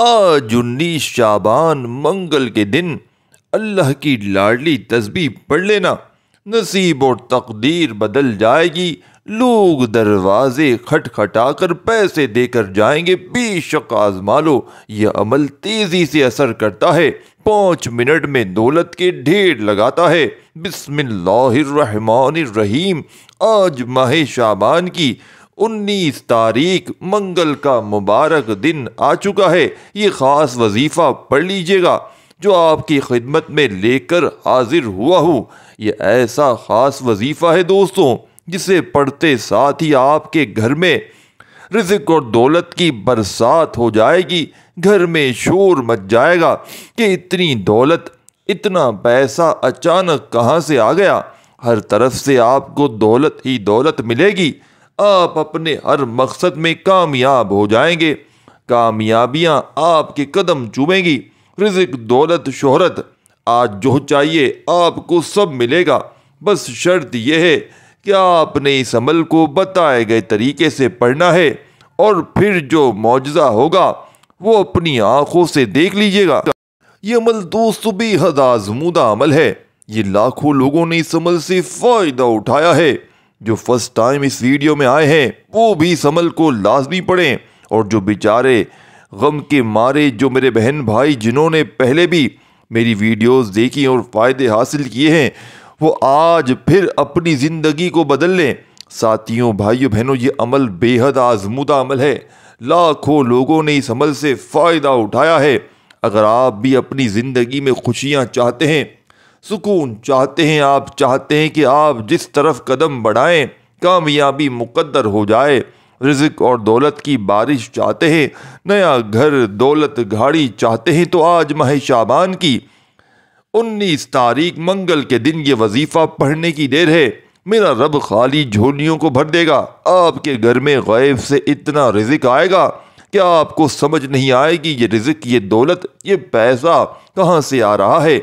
آج 19 شعبان منگل کے دن اللہ کی لاڈلی تسبیح پڑھ لینا، نصیب اور تقدیر بدل جائے گی۔ لوگ دروازے کھٹکھٹا کر پیسے دے کر جائیں گے، بے شک آزما لو، یہ عمل تیزی سے اثر کرتا ہے، 5 منٹ میں دولت کے ڈھیر لگاتا ہے۔ بسم اللہ الرحمن الرحیم۔ آج ماہ شعبان کی 19 تاریخ منگل کا مبارک دن آ چکا ہے۔ یہ خاص وظیفہ پڑھ لیجئے گا جو آپ کی خدمت میں لے کر حاضر ہوا ہوں۔ یہ ایسا خاص وظیفہ ہے دوستوں جسے پڑھتے ساتھ ہی آپ کے گھر میں رزق اور دولت کی برسات ہو جائے گی۔ گھر میں شور مچ جائے گا کہ اتنی دولت، اتنا پیسہ اچانک کہاں سے آ گیا۔ ہر طرف سے آپ کو دولت ہی دولت ملے گی۔ آپ اپنے ہر مقصد میں کامیاب ہو جائیں گے۔ کامیابیاں آپ کے قدم چومیں گی۔ رزق، دولت، شہرت، آج جو چاہیے آپ کو سب ملے گا۔ بس شرط یہ ہے کہ آپ نے اس عمل کو بتائے گئے طریقے سے پڑھنا ہے، اور پھر جو معجزہ ہوگا وہ اپنی آنکھوں سے دیکھ لیجئے گا۔ یہ عمل دوستو بے حد آزمودہ عمل ہے۔ یہ لاکھوں لوگوں نے اس عمل سے فائدہ اٹھایا ہے۔ جو فرسٹ ٹائم اس ویڈیو میں آئے ہیں وہ بھی اس عمل کو لازمی پڑھیں، اور جو بیچارے غم کے مارے، جو میرے بہن بھائی جنہوں نے پہلے بھی میری ویڈیوز دیکھی اور فائدے حاصل کیے ہیں، وہ آج پھر اپنی زندگی کو بدل لیں۔ ساتھیوں، بھائیوں، بہنوں، یہ عمل بے حد آزمودہ عمل ہے۔ لاکھوں لوگوں نے اس عمل سے فائدہ اٹھایا ہے۔ اگر آپ بھی اپنی زندگی میں خوشیاں چاہتے ہیں، سکون چاہتے ہیں، آپ چاہتے ہیں کہ آپ جس طرف قدم بڑھائیں کامیابی مقدر ہو جائے، رزق اور دولت کی بارش چاہتے ہیں، نیا گھر، دولت، گاڑی چاہتے ہیں، تو آج ماہ شعبان کی 19 تاریخ منگل کے دن یہ وظیفہ پڑھنے کی دیر ہے۔ میرا رب خالی جھولیوں کو بھر دے گا۔ آپ کے گھر میں غیب سے اتنا رزق آئے گا کہ آپ کو سمجھ نہیں آئے گی یہ رزق، یہ دولت، یہ پیسہ کہاں سے آ رہا ہے۔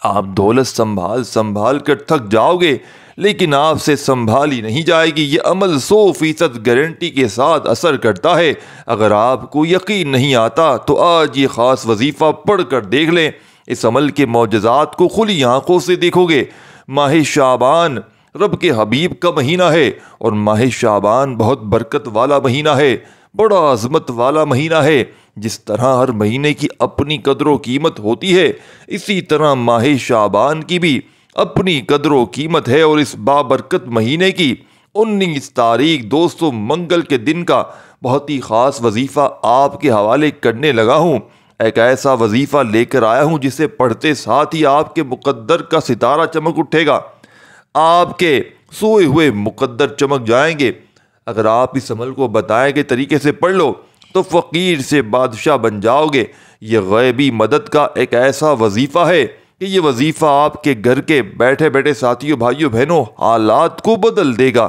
آپ دولت سنبھال کر تھک جاؤ گے، لیکن آپ سے سنبھالی نہیں جائے گی۔ یہ عمل 100% گارنٹی کے ساتھ اثر کرتا ہے۔ اگر آپ کو یقین نہیں آتا تو آج یہ خاص وظیفہ پڑھ کر دیکھ لیں۔ اس عمل کے معجزات کو کھلی آنکھوں سے دیکھو گے۔ ماہ شعبان رب کے حبیب کا مہینہ ہے، اور ماہ شعبان بہت برکت والا مہینہ ہے، بڑا عظمت والا مہینہ ہے۔ جس طرح ہر مہینے کی اپنی قدر و قیمت ہوتی ہے، اسی طرح ماہ شعبان کی بھی اپنی قدر و قیمت ہے۔ اور اس بابرکت مہینے کی 19 تاریخ دوستو منگل کے دن کا بہت ہی خاص وظیفہ آپ کے حوالے کرنے لگا ہوں۔ ایک ایسا وظیفہ لے کر آیا ہوں جسے پڑھتے ساتھ ہی آپ کے مقدر کا ستارہ چمک اٹھے گا، آپ کے سوئے ہوئے مقدر چمک جائیں گے۔ اگر آپ اس عمل کو بتائے گئے طریقے سے پڑھ لو تو فقیر سے بادشاہ بن جاؤ گے۔ یہ غیبی مدد کا ایک ایسا وظیفہ ہے کہ یہ وظیفہ آپ کے گھر کے بیٹھے بیٹھے ساتھیوں، بھائیوں، بہنوں، حالات کو بدل دے گا۔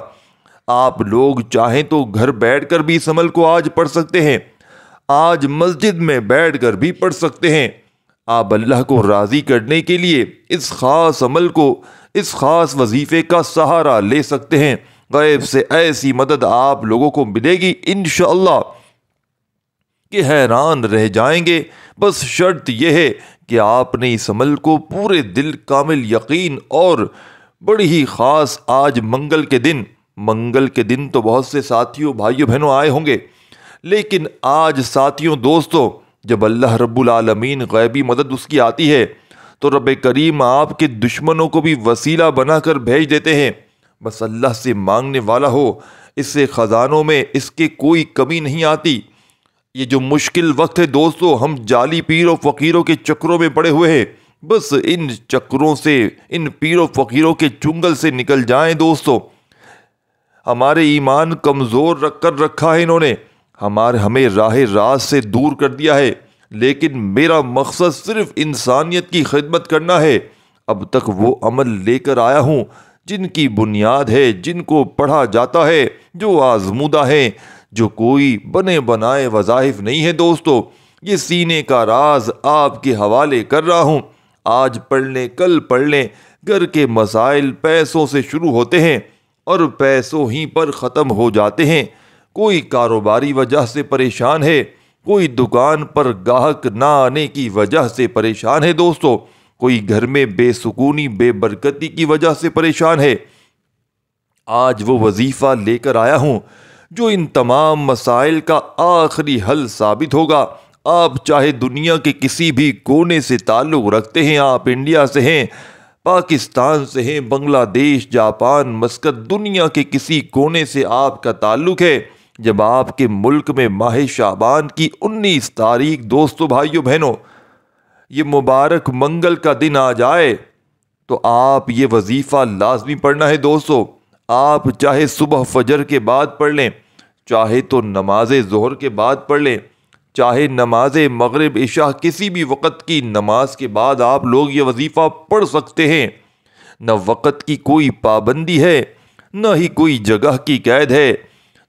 آپ لوگ چاہیں تو گھر بیٹھ کر بھی اس عمل کو آج پڑھ سکتے ہیں، آج مسجد میں بیٹھ کر بھی پڑھ سکتے ہیں۔ آپ اللہ کو راضی کرنے کے لیے اس خاص عمل کو، اس خاص وظیفے کا سہارا لے سکتے ہیں۔ غیب سے ایسی مدد آپ لوگوں کو ملے گی انشاءاللہ کہ حیران رہ جائیں گے۔ بس شرط یہ ہے کہ آپ نے اس عمل کو پورے دل، کامل یقین اور بڑی ہی خاص آج منگل کے دن تو بہت سے ساتھیوں، بھائیوں، بہنوں آئے ہوں گے، لیکن آج ساتھیوں، دوستوں، جب اللہ رب العالمین غیبی مدد اس کی آتی ہے تو رب کریم آپ کے دشمنوں کو بھی وسیلہ بنا کر بھیج دیتے ہیں۔ بس اللہ سے مانگنے والا ہو، اس سے خزانوں میں اس کے کوئی کمی نہیں آتی۔ یہ جو مشکل وقت ہے دوستو، ہم جعلی پیر و فقیروں کے چکروں میں پڑے ہوئے ہیں۔ بس ان چکروں سے، ان پیر و فقیروں کے چنگل سے نکل جائیں دوستو۔ ہمارے ایمان کمزور رکھ کر رکھا ہے انہوں نے، ہمیں راہ راست سے دور کر دیا ہے، لیکن میرا مقصد صرف انسانیت کی خدمت کرنا ہے۔ اب تک وہ عمل لے کر آیا ہوں جن کی بنیاد ہے، جن کو پڑھا جاتا ہے، جو آزمودہ ہیں، جو کوئی بنے بنائے وظائف نہیں ہے دوستو۔ یہ سینے کا راز آپ کے حوالے کر رہا ہوں۔ آج پڑھ لیں، کل پڑھ لیں۔ گھر کے مسائل پیسوں سے شروع ہوتے ہیں اور پیسوں ہی پر ختم ہو جاتے ہیں۔ کوئی کاروباری وجہ سے پریشان ہے، کوئی دکان پر گاہک نہ آنے کی وجہ سے پریشان ہے دوستو، کوئی گھر میں بے سکونی بے برکتی کی وجہ سے پریشان ہے۔ آج وہ وظیفہ لے کر آیا ہوں جو ان تمام مسائل کا آخری حل ثابت ہوگا۔ آپ چاہے دنیا کے کسی بھی کونے سے تعلق رکھتے ہیں، آپ انڈیا سے ہیں، پاکستان سے ہیں، بنگلہ دیش، جاپان، مسقط، دنیا کے کسی کونے سے آپ کا تعلق ہے، جب آپ کے ملک میں ماہ شعبان کی 19 تاریخ دوستو بھائیو بہنوں یہ مبارک منگل کا دن آ جائے تو آپ یہ وظیفہ لازمی پڑھنا ہے دوستو۔ آپ چاہے صبح فجر کے بعد پڑھ لیں، چاہے تو نماز ظہر کے بعد پڑھ لیں، چاہے نماز مغرب عشاء کسی بھی وقت کی نماز کے بعد آپ لوگ یہ وظیفہ پڑھ سکتے ہیں۔ نہ وقت کی کوئی پابندی ہے، نہ ہی کوئی جگہ کی قید ہے۔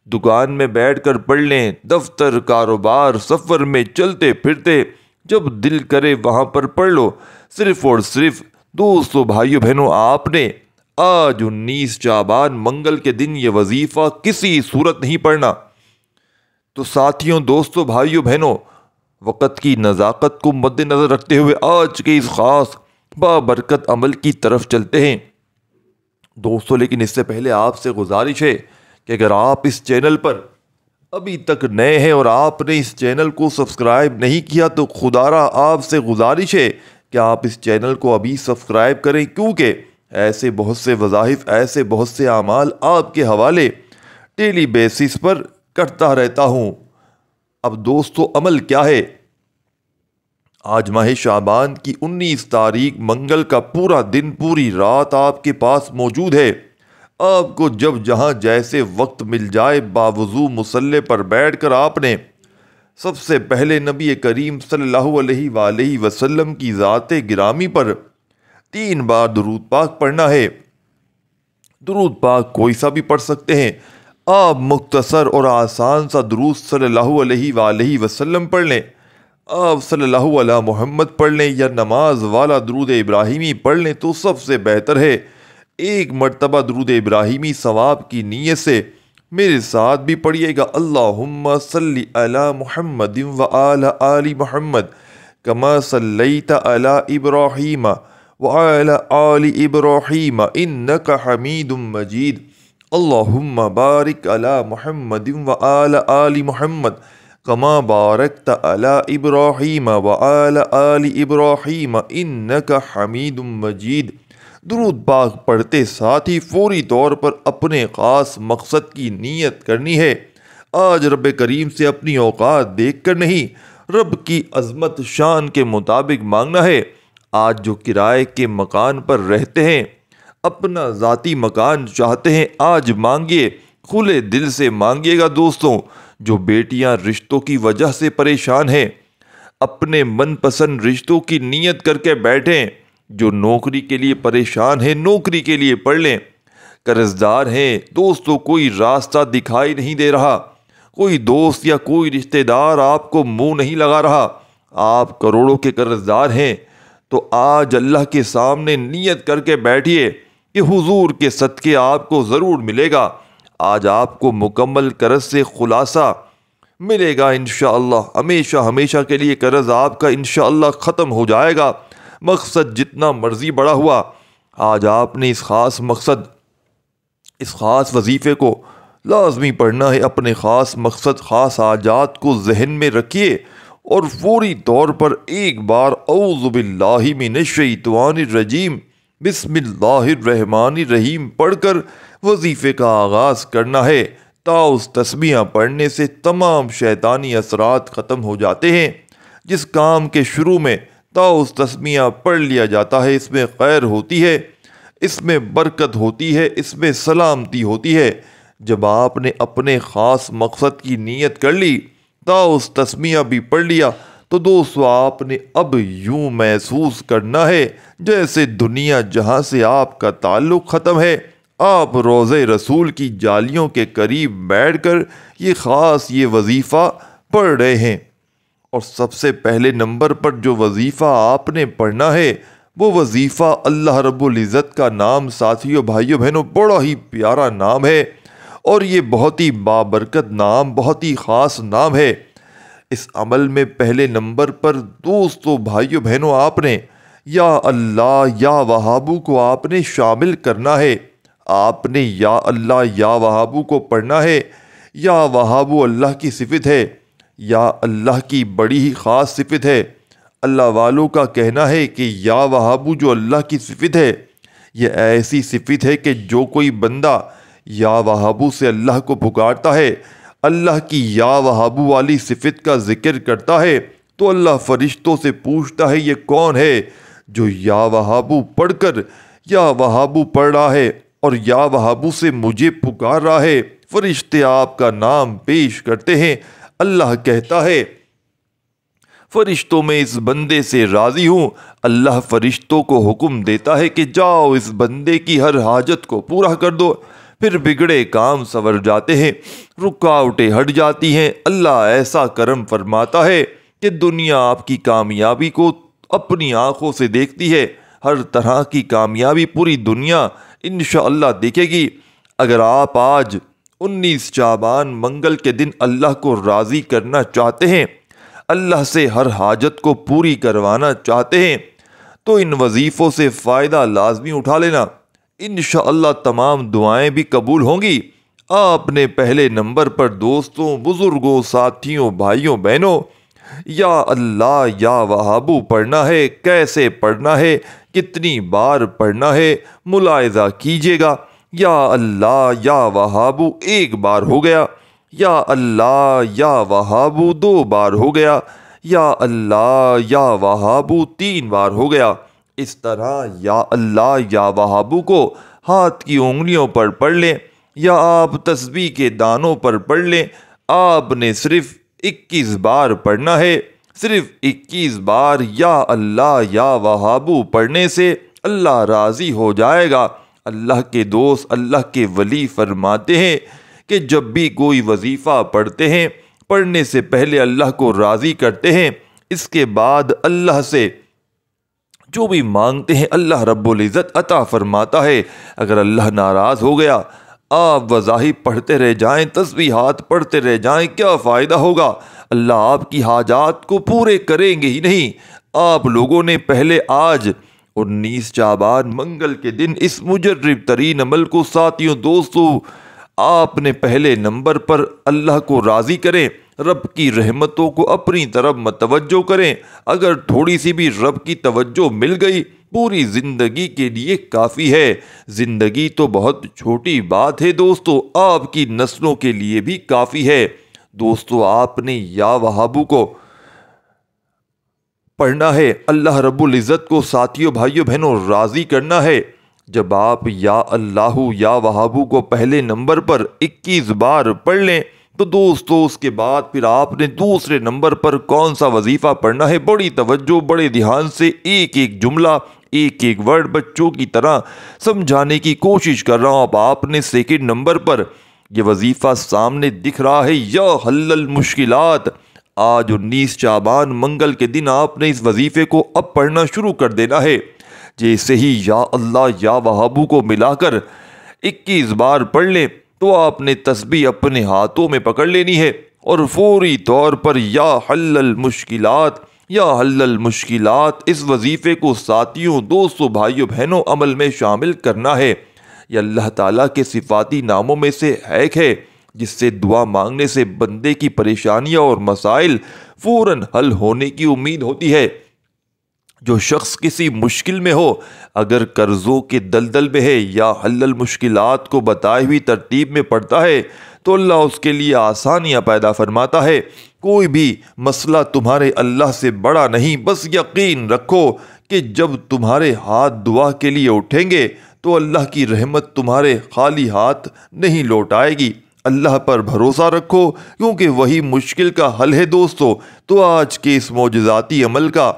دکان میں بیٹھ کر پڑھ لیں، دفتر، کاروبار، سفر میں چلتے پھرتے جب دل کرے وہاں پر پڑھ لو۔ صرف اور صرف دوستو بھائیو بہنوں آپ نے آج 19 شعبان منگل کے دن یہ وظیفہ کسی صورت نہیں پڑھنا۔ تو ساتھیوں، دوستو، بھائیو بہنوں، وقت کی نزاکت کو مد نظر رکھتے ہوئے آج کے اس خاص بابرکت عمل کی طرف چلتے ہیں دوستو۔ لیکن اس سے پہلے آپ سے گزارش ہے کہ اگر آپ اس چینل پر ابھی تک نئے ہیں اور آپ نے اس چینل کو سبسکرائب نہیں کیا تو خدارا آپ سے گزارش ہے کہ آپ اس چینل کو ابھی سبسکرائب کریں، کیونکہ ایسے بہت سے وظائف، ایسے بہت سے اعمال آپ کے حوالے ڈیلی بیسس پر کرتا رہتا ہوں۔ اب دوستو عمل کیا ہے؟ آج ماہ شعبان کی 19 تاریخ منگل کا پورا دن، پوری رات آپ کے پاس موجود ہے۔ آپ کو جب جہاں جیسے وقت مل جائے باوضو مصلی پر بیٹھ کر آپ نے سب سے پہلے نبی کریم صلی اللہ علیہ وآلہ وسلم کی ذات گرامی پر 3 بار درود پاک پڑھنا ہے۔ درود پاک کوئی سا بھی پڑھ سکتے ہیں، آپ مختصر اور آسان سا درود صلی اللہ علیہ وآلہ وسلم پڑھ لیں، آپ صلی اللہ علیہ محمد پڑھ لیں یا نماز والا درود ابراہیمی پڑھ لیں تو سب سے بہتر ہے۔ ایک مرتبہ درود ابراہیمی ثواب کی نیت سے میرے ساتھ بھی پڑھیے گا، اللہم صلی علی محمد وآل آل محمد کما صلیت علی ابراہیم وعلى آل ابراہیم انک حمید مجید، اللہم بارک علی محمد وآل آل محمد کما بارکت علی ابراہیم وعلى آل ابراہیم انک حمید مجید۔ درود پاک پڑھتے ساتھ ہی فوری طور پر اپنے خاص مقصد کی نیت کرنی ہے۔ آج رب کریم سے اپنی اوقات دیکھ کر نہیں، رب کی عظمت شان کے مطابق مانگنا ہے۔ آج جو کرائے کے مکان پر رہتے ہیں، اپنا ذاتی مکان چاہتے ہیں، آج مانگیے، کھلے دل سے مانگیے گا دوستوں۔ جو بیٹیاں رشتوں کی وجہ سے پریشان ہیں، اپنے من پسند رشتوں کی نیت کر کے بیٹھیں۔ جو نوکری کے لیے پریشان ہیں، نوکری کے لیے پڑھ لیں۔ قرض دار ہیں دوستوں، کوئی راستہ دکھائی نہیں دے رہا، کوئی دوست یا کوئی رشتہ دار آپ کو منہ نہیں لگا رہا، آپ کروڑوں کے قرض دار ہیں، تو آج اللہ کے سامنے نیت کر کے بیٹھیے کہ حضور کے صدقے آپ کو ضرور ملے گا۔ آج آپ کو مکمل قرض سے خلاصہ ملے گا انشاءاللہ، ہمیشہ ہمیشہ کے لیے قرض آپ کا انشاءاللہ ختم ہو جائے گا۔ مقصد جتنا مرضی بڑا ہوا، آج آپ نے اس خاص مقصد، اس خاص وظیفے کو لازمی پڑھنا ہے۔ اپنے خاص مقصد، خاص حاجات کو ذہن میں رکھیے اور فوری طور پر ایک بار اعوذ باللہ من الشیطان الرجیم بسم اللہ الرحمن الرحیم پڑھ کر وظیفے کا آغاز کرنا ہے۔ تاؤس تسبیحاں پڑھنے سے تمام شیطانی اثرات ختم ہو جاتے ہیں۔ جس کام کے شروع میں تاؤس تسبیحاں پڑھ لیا جاتا ہے، اس میں خیر ہوتی ہے، اس میں برکت ہوتی ہے، اس میں سلامتی ہوتی ہے۔ جب آپ نے اپنے خاص مقصد کی نیت کر لی، تاؤس تسبیحاں بھی پڑھ لیا، تو دوستو آپ نے اب یوں محسوس کرنا ہے جیسے دنیا جہاں سے آپ کا تعلق ختم ہے، آپ روضہ رسول کی جالیوں کے قریب بیٹھ کر یہ خاص یہ وظیفہ پڑھ رہے ہیں۔ اور سب سے پہلے نمبر پر جو وظیفہ آپ نے پڑھنا ہے وہ وظیفہ اللہ رب العزت کا نام، ساتھیوں، بھائیوں، بہنوں، بڑا ہی پیارا نام ہے اور یہ بہت ہی بابرکت نام، بہت ہی خاص نام ہے۔ اس عمل میں پہلے نمبر پر دوستو بھائیو بہنوں آپ نے یا اللہ یا وہابو کو آپ نے شامل کرنا ہے۔ آپ نے یا اللہ یا وہابو کو پڑھنا ہے۔ یا وہابو اللہ کی صفت ہے، یا اللہ کی بڑی ہی خاص صفت ہے۔ اللہ والوں کا کہنا ہے کہ یا وہابو جو اللہ کی صفت ہے، یہ ایسی صفت ہے کہ جو کوئی بندہ یا وہابو سے اللہ کو پکارتا ہے، اللہ کی یا وہابو والی صفت کا ذکر کرتا ہے، تو اللہ فرشتوں سے پوچھتا ہے یہ کون ہے جو یا وہابو پڑھ کر یا وہابو پڑھ رہا ہے اور یا وہابو سے مجھے پکار رہا ہے۔ فرشتے آپ کا نام پیش کرتے ہیں۔ اللہ کہتا ہے فرشتوں میں اس بندے سے راضی ہوں۔ اللہ فرشتوں کو حکم دیتا ہے کہ جاؤ اس بندے کی ہر حاجت کو پورا کر دو۔ پھر بگڑے کام سنور جاتے ہیں، رکاوٹیں ہٹ جاتی ہیں۔ اللہ ایسا کرم فرماتا ہے کہ دنیا آپ کی کامیابی کو اپنی آنکھوں سے دیکھتی ہے۔ ہر طرح کی کامیابی پوری دنیا انشاءاللہ دیکھے گی۔ اگر آپ آج 19 شعبان منگل کے دن اللہ کو راضی کرنا چاہتے ہیں، اللہ سے ہر حاجت کو پوری کروانا چاہتے ہیں، تو ان وظیفوں سے فائدہ لازمی اٹھا لینا۔ انشاءاللہ تمام دعائیں بھی قبول ہوں گی۔ آپ نے پہلے نمبر پر دوستوں، بزرگوں، ساتھیوں، بھائیوں، بہنوں یا اللہ یا وہابو پڑھنا ہے۔ کیسے پڑھنا ہے، کتنی بار پڑھنا ہے، ملاحظہ کیجیے گا۔ یا اللہ یا وہابو 1 بار ہو گیا، یا اللہ یا وہابو 2 بار ہو گیا، یا اللہ یا وہابو 3 بار ہو گیا۔ اس طرح یا اللہ یا وہابو کو ہاتھ کی انگلیوں پر پڑھ لیں یا آپ تسبیح کے دانوں پر پڑھ لیں۔ آپ نے صرف 21 بار پڑھنا ہے۔ صرف 21 بار یا اللہ یا وہابو پڑھنے سے اللہ راضی ہو جائے گا۔ اللہ کے دوست، اللہ کے ولی فرماتے ہیں کہ جب بھی کوئی وظیفہ پڑھتے ہیں، پڑھنے سے پہلے اللہ کو راضی کرتے ہیں، اس کے بعد اللہ سے جو بھی مانگتے ہیں اللہ رب العزت عطا فرماتا ہے۔ اگر اللہ ناراض ہو گیا، آپ وظائف پڑھتے رہ جائیں، تسبیحات پڑھتے رہ جائیں، کیا فائدہ ہوگا؟ اللہ آپ کی حاجات کو پورے کریں گے ہی نہیں۔ آپ لوگوں نے پہلے آج 19 شعبان منگل کے دن اس مجرب ترین عمل کو ساتھیوں، دوستوں، آپ نے پہلے نمبر پر اللہ کو راضی کریں، رب کی رحمتوں کو اپنی طرف متوجہ کریں۔ اگر تھوڑی سی بھی رب کی توجہ مل گئی، پوری زندگی کے لیے کافی ہے۔ زندگی تو بہت چھوٹی بات ہے دوستو، آپ کی نسلوں کے لیے بھی کافی ہے۔ دوستو آپ نے یا وہابو کو پڑھنا ہے، اللہ رب العزت کو ساتھیوں، بھائیوں، بہنوں راضی کرنا ہے۔ جب آپ یا اللہ یا وہابو کو پہلے نمبر پر 21 بار پڑھ لیں تو دوستو اس کے بعد پھر آپ نے دوسرے نمبر پر کون سا وظیفہ پڑھنا ہے، بڑی توجہ، بڑے دھیان سے ایک ایک جملہ، ایک ایک ورڈ بچوں کی طرح سمجھانے کی کوشش کر رہا ہوں۔ اب آپ نے سیکنڈ نمبر پر یہ وظیفہ سامنے دکھ رہا ہے، یا حل المشکلات۔ آج 19 شعبان منگل کے دن آپ نے اس وظیفے کو اب پڑھنا شروع کر دینا ہے۔ جیسے ہی یا اللہ یا وہابو کو ملا کر 21 بار پڑھ لیں تو آپ نے تسبیح اپنے ہاتھوں میں پکڑ لینی ہے اور فوری طور پر یا حل المشکلات، یا حل المشکلات اس وظیفے کو ساتھیوں، دوستوں، بھائیوں، بہنوں عمل میں شامل کرنا ہے۔ یہ اللہ تعالیٰ کے صفاتی ناموں میں سے ایک ہے جس سے دعا مانگنے سے بندے کی پریشانیاں اور مسائل فوراً حل ہونے کی امید ہوتی ہے۔ جو شخص کسی مشکل میں ہو، اگر قرضوں کے دلدل میں ہے، یا حل المشکلات کو بتائی ہوئی ترتیب میں پڑھتا ہے تو اللہ اس کے لیے آسانیاں پیدا فرماتا ہے۔ کوئی بھی مسئلہ تمہارے اللہ سے بڑا نہیں، بس یقین رکھو کہ جب تمہارے ہاتھ دعا کے لیے اٹھیں گے تو اللہ کی رحمت تمہارے خالی ہاتھ نہیں لوٹ آئے گی۔ اللہ پر بھروسہ رکھو کیونکہ وہی مشکل کا حل ہے دوستو۔ تو آج کے اس معجزاتی عمل کا،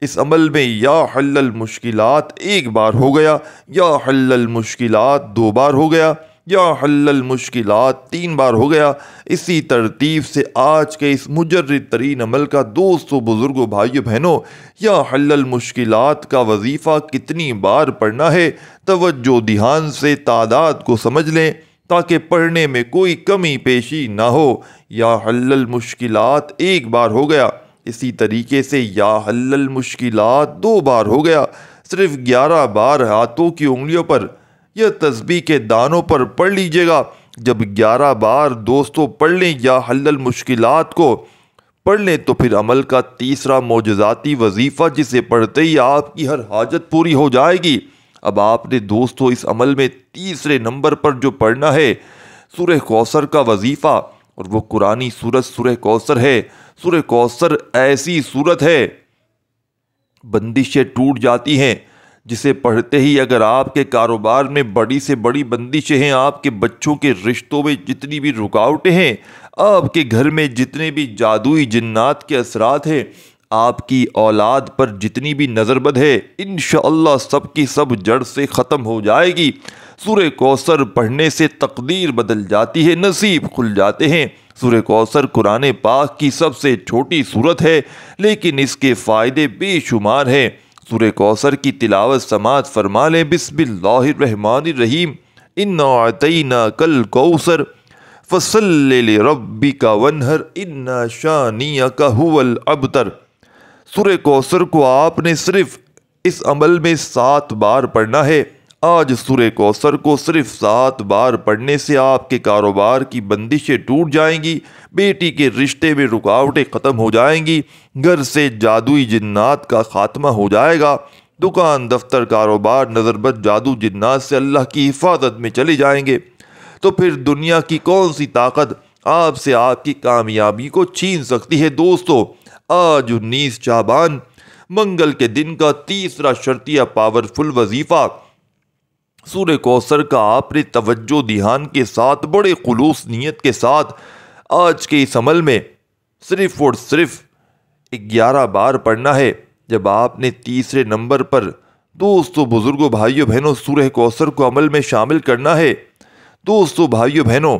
اس عمل میں یا حل المشکلات 1 بار ہو گیا، یا حل المشکلات 2 بار ہو گیا، یا حل المشکلات 3 بار ہو گیا۔ اسی ترتیب سے آج کے اس مجرد ترین عمل کا دوستو، بزرگوں، بھائیوں، بہنوں، یا حل المشکلات کا وظیفہ کتنی بار پڑھنا ہے، توجہ دھیان سے تعداد کو سمجھ لیں تاکہ پڑھنے میں کوئی کمی پیشی نہ ہو۔ یا حل المشکلات ایک بار ہو گیا، اسی طریقے سے یا حل المشکلات 2 بار ہو گیا۔ صرف 11 بار ہاتھوں کی انگلیوں پر یا تسبیح کے دانوں پر پڑھ لیجئے گا۔ جب 11 بار دوستوں پڑھ لیں یا حل المشکلات کو پڑھ لیں تو پھر عمل کا تیسرا معجزاتی وظیفہ، جسے پڑھتے ہی آپ کی ہر حاجت پوری ہو جائے گی۔ اب آپ نے دوستو اس عمل میں تیسرے نمبر پر جو پڑھنا ہے سورہ کوثر کا وظیفہ، اور وہ قرآنی سورت سورہ کوثر ہے۔ سورہ کوثر ایسی سورت ہے، بندشیں ٹوٹ جاتی ہیں جسے پڑھتے ہی اگر آپ کے کاروبار میں بڑی سے بڑی بندشیں ہیں، آپ کے بچوں کے رشتوں میں جتنی بھی رکاوٹیں ہیں، آپ کے گھر میں جتنے بھی جادوئی جنات کے اثرات ہیں، آپ کی اولاد پر جتنی بھی نظر بد ہے، انشاءاللہ سب کی سب جڑ سے ختم ہو جائے گی۔ سورہ کوثر پڑھنے سے تقدیر بدل جاتی ہے، نصیب کھل جاتے ہیں۔ سورہ کوثر قرآن پاک کی سب سے چھوٹی سورت ہے، لیکن اس کے فائدے بے شمار ہیں۔ سورہ کوثر کی تلاوت سماعت فرما لیں۔ بسم اللہ الرحمن الرحیم۔ انا اعطیناک الکوثر فصل لربک وانحر ان شانئک ھو الابتر۔ سورہ کوثر کو آپ نے صرف اس عمل میں 7 بار پڑھنا ہے۔ آج سورہ کوثر کو صرف 7 بار پڑھنے سے آپ کے کاروبار کی بندشیں ٹوٹ جائیں گی، بیٹی کے رشتے میں رکاوٹیں ختم ہو جائیں گی، گھر سے جادوئی جنات کا خاتمہ ہو جائے گا، دکان دفتر کاروبار نظر بد جادو جنات سے اللہ کی حفاظت میں چلے جائیں گے۔ تو پھر دنیا کی کون سی طاقت آپ سے آپ کی کامیابی کو چھین سکتی ہے؟ دوستو، آج 19 شعبان منگل کے دن کا تیسرا شرطیہ پاورفل وظیفہ سورہ کوثر کا آپ نے توجہ دھیان کے ساتھ بڑے خلوص نیت کے ساتھ آج کے اس عمل میں صرف اور صرف 11 بار پڑھنا ہے۔ جب آپ نے تیسرے نمبر پر دوستو بزرگوں بھائیوں بہنوں سورہ کوثر کو عمل میں شامل کرنا ہے۔ دوستو بھائیوں بہنوں،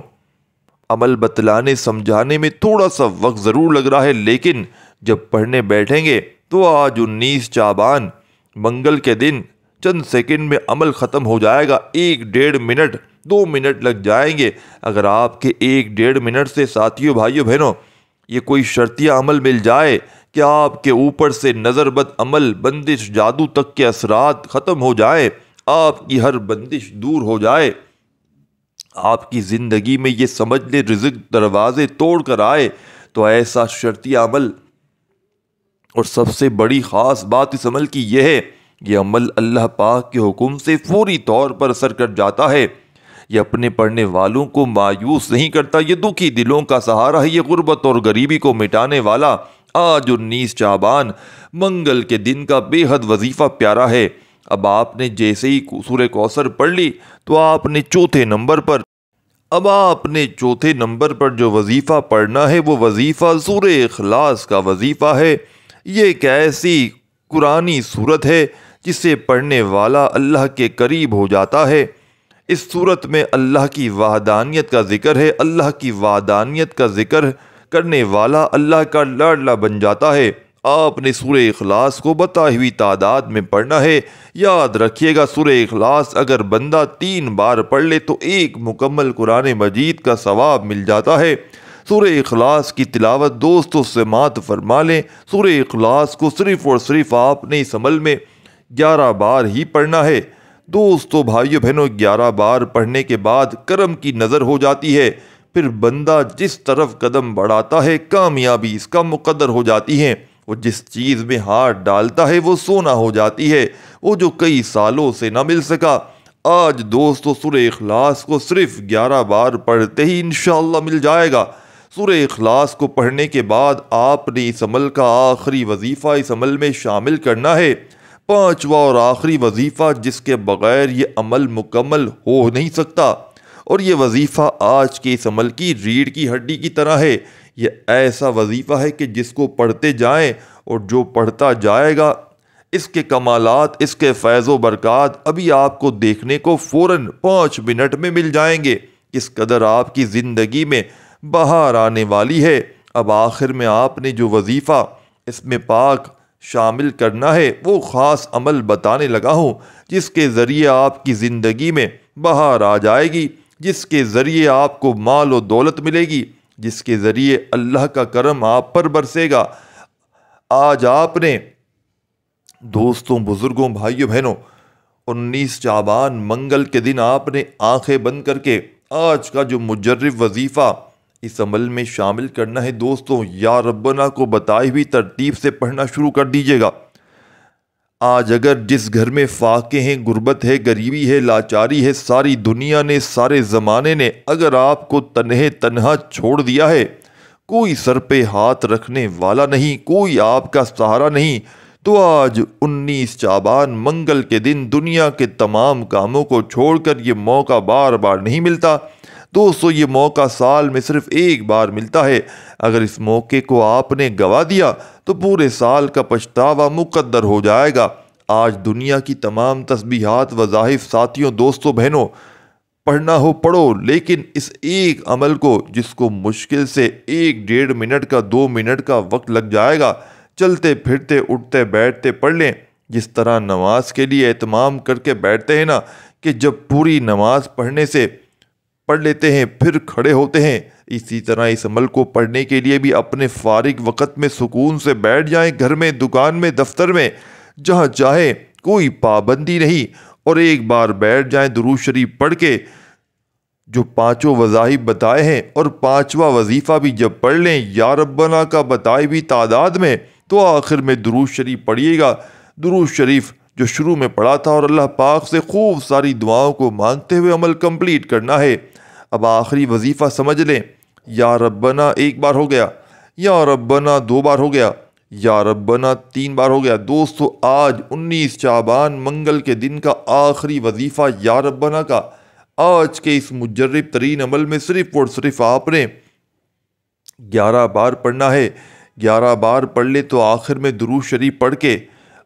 عمل بتلانے سمجھانے میں تھوڑا سا وقت ضرور لگ رہا ہے، لیکن جب پڑھنے بیٹھیں گے تو آج 19 شعبان منگل کے دن چند سیکنڈ میں عمل ختم ہو جائے گا۔ 1-1.5 منٹ 2 منٹ لگ جائیں گے۔ اگر آپ کے 1-1.5 منٹ سے ساتھیوں بھائیوں بہنوں یہ کوئی شرطیہ عمل مل جائے کہ آپ کے اوپر سے نظر بد عمل، بندش، جادو تک کے اثرات ختم ہو جائیں، آپ کی ہر بندش دور ہو جائے، آپ کی زندگی میں یہ سمجھ لے رزق دروازے توڑ کر آئے، تو ایسا شرطیہ عمل، اور سب سے بڑی خاص بات اس عمل کی یہ ہے، یہ عمل اللہ پاک کے حکم سے فوری طور پر اثر کر جاتا ہے۔ یہ اپنے پڑھنے والوں کو مایوس نہیں کرتا، یہ دکھی دلوں کا سہارا ہے، یہ غربت اور غریبی کو مٹانے والا آج 19 شعبان منگل کے دن کا بے حد وظیفہ پیارا ہے۔ اب آپ نے جیسے ہی سورہ کوثر پڑھ لی تو آپ نے چوتھے نمبر پر جو وظیفہ پڑھنا ہے وہ وظیفہ سورہ اخلاص کا وظیفہ ہے۔ یہ ایک ایسی قرآنی سورت ہے جسے پڑھنے والا اللہ کے قریب ہو جاتا ہے۔ اس سورت میں اللہ کی وحدانیت کا ذکر ہے۔ اللہ کی وحدانیت کا ذکر کرنے والا اللہ کا لاڈلا بن جاتا ہے۔ آپ نے سورہ اخلاص کو بتائی ہوئی تعداد میں پڑھنا ہے۔ یاد رکھیے گا، سورہ اخلاص اگر بندہ 3 بار پڑھ لے تو 1 مکمل قرآن مجید کا ثواب مل جاتا ہے۔ سورہ اخلاص کی تلاوت دوستو سماعت فرما لیں۔ سورہ اخلاص کو صرف اور صرف آپ نے اس عمل میں 11 بار ہی پڑھنا ہے۔ دوستو بھائیو بہنوں، 11 بار پڑھنے کے بعد کرم کی نظر ہو جاتی ہے، پھر بندہ جس طرف قدم بڑھاتا ہے کامیابی اس کا مقدر ہو جاتی ہے۔ وہ جس چیز میں ہاتھ ڈالتا ہے وہ سونا ہو جاتی ہے، وہ جو کئی سالوں سے نہ مل سکا۔ آج دوستو سورہ اخلاص کو صرف 11 بار پڑھتے ہی انشاءاللہ مل جائے گا۔ سورہ اخلاص کو پڑھنے کے بعد آپ نے اس عمل کا آخری وظیفہ اس عمل میں شامل کرنا ہے، 5واں اور آخری وظیفہ جس کے بغیر یہ عمل مکمل ہو نہیں سکتا، اور یہ وظیفہ آج کے اس عمل کی ریڑھ کی ہڈی کی طرح ہے۔ یہ ایسا وظیفہ ہے کہ جس کو پڑھتے جائیں اور جو پڑھتا جائے گا اس کے کمالات، اس کے فیض و برکات ابھی آپ کو دیکھنے کو فوراً 5 منٹ میں مل جائیں گے۔ اس قدر آپ کی زندگی میں بہار آنے والی ہے۔ اب آخر میں آپ نے جو وظیفہ اس میں پاک شامل کرنا ہے وہ خاص عمل بتانے لگا ہوں جس کے ذریعے آپ کی زندگی میں بہار آ جائے گی، جس کے ذریعے آپ کو مال و دولت ملے گی، جس کے ذریعے اللہ کا کرم آپ پر برسے گا۔ آج آپ نے دوستوں، بزرگوں، بھائیوں، بہنوں، 19 شعبان منگل کے دن آپ نے آنکھیں بند کر کے آج کا جو مجرب وظیفہ اس عمل میں شامل کرنا ہے، دوستوں یا ربنا کو بتائی ہوئی ترتیب سے پڑھنا شروع کر دیجیے گا۔ آج اگر جس گھر میں فاقے ہیں، غربت ہے، غریبی ہے، لاچاری ہے، ساری دنیا نے، سارے زمانے نے اگر آپ کو تنہا چھوڑ دیا ہے، کوئی سر پہ ہاتھ رکھنے والا نہیں، کوئی آپ کا سہارا نہیں، تو آج 19 شعبان منگل کے دن دنیا کے تمام کاموں کو چھوڑ کر یہ موقع بار بار نہیں ملتا۔ دوستو یہ موقع سال میں صرف ایک بار ملتا ہے۔ اگر اس موقع کو آپ نے گوا دیا تو پورے سال کا پچھتاوا مقدر ہو جائے گا۔ آج دنیا کی تمام تسبیحات، وظائف، ساتھیوں، دوستوں، بہنوں، پڑھنا ہو پڑھو، لیکن اس ایک عمل کو جس کو مشکل سے 1-1.5 منٹ کا 2 منٹ کا وقت لگ جائے گا، چلتے پھرتے اٹھتے بیٹھتے پڑھ لیں۔ جس طرح نماز کے لیے اہتمام کر کے بیٹھتے ہیں نا کہ جب پوری نماز پڑھ لیتے ہیں پھر کھڑے ہوتے ہیں، اسی طرح اس عمل کو پڑھنے کے لیے بھی اپنے فارغ وقت میں سکون سے بیٹھ جائیں، گھر میں، دکان میں، دفتر میں، جہاں چاہے، کوئی پابندی نہیں، اور ایک بار بیٹھ جائیں درود شریف پڑھ کے جو 5 وظائف بتائے ہیں، اور 5واں وظیفہ بھی جب پڑھ لیں یا ربنا کا بتائی بھی تعداد میں، تو آخر میں درود شریف پڑھیے گا۔ درود شریف جو شروع میں پڑھا تھا، اور اللہ پاک سے خوب ساری دعاؤں کو مانگتے ہوئے عمل کمپلیٹ کرنا ہے۔ اب آخری وظیفہ سمجھ لیں، یا ربنا 1 بار ہو گیا، یا ربنا 2 بار ہو گیا، یا ربنا 3 بار ہو گیا۔ دوستو آج 19 شعبان منگل کے دن کا آخری وظیفہ یا ربنا کا آج کے اس مجرب ترین عمل میں صرف اور صرف آپ نے 11 بار پڑھنا ہے۔ 11 بار پڑھ لے تو آخر میں درود شریف پڑھ کے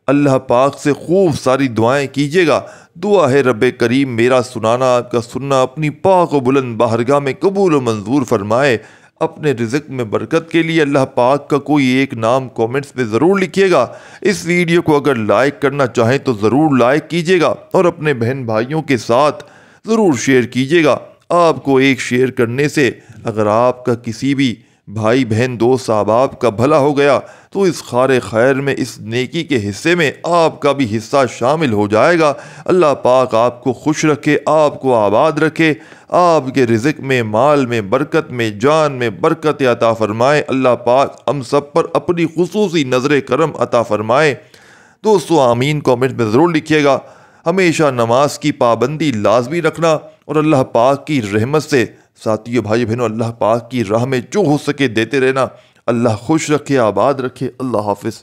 اللہ پاک سے خوب ساری دعائیں کیجیے گا۔ دعا ہے رب کریم میرا سنانا، آپ کا سننا اپنی پاک و بلند بارگاہ میں قبول و منظور فرمائے۔ اپنے رزق میں برکت کے لیے اللہ پاک کا کوئی ایک نام کومنٹس میں ضرور لکھیے گا۔ اس ویڈیو کو اگر لائک کرنا چاہیں تو ضرور لائک کیجیے گا، اور اپنے بہن بھائیوں کے ساتھ ضرور شیئر کیجیے گا۔ آپ کو ایک شیئر کرنے سے اگر آپ کا کسی بھی بھائی، بہن، دوست، احباب کا بھلا ہو گیا تو اس خار خیر میں، اس نیکی کے حصے میں آپ کا بھی حصہ شامل ہو جائے گا۔ اللہ پاک آپ کو خوش رکھے، آپ کو آباد رکھے، آپ کے رزق میں، مال میں برکت میں، جان میں برکت عطا فرمائے۔ اللہ پاک ہم سب پر اپنی خصوصی نظر کرم عطا فرمائے۔ دوستو آمین کامنٹ میں ضرور لکھیے گا۔ ہمیشہ نماز کی پابندی لازمی رکھنا، اور اللہ پاک کی رحمت سے ساتھیوں، بھائی بہنوں، اللہ پاک کی راہ میں جو ہو سکے دیتے رہنا۔ اللہ خوش رکھے، آباد رکھے۔ اللہ حافظ۔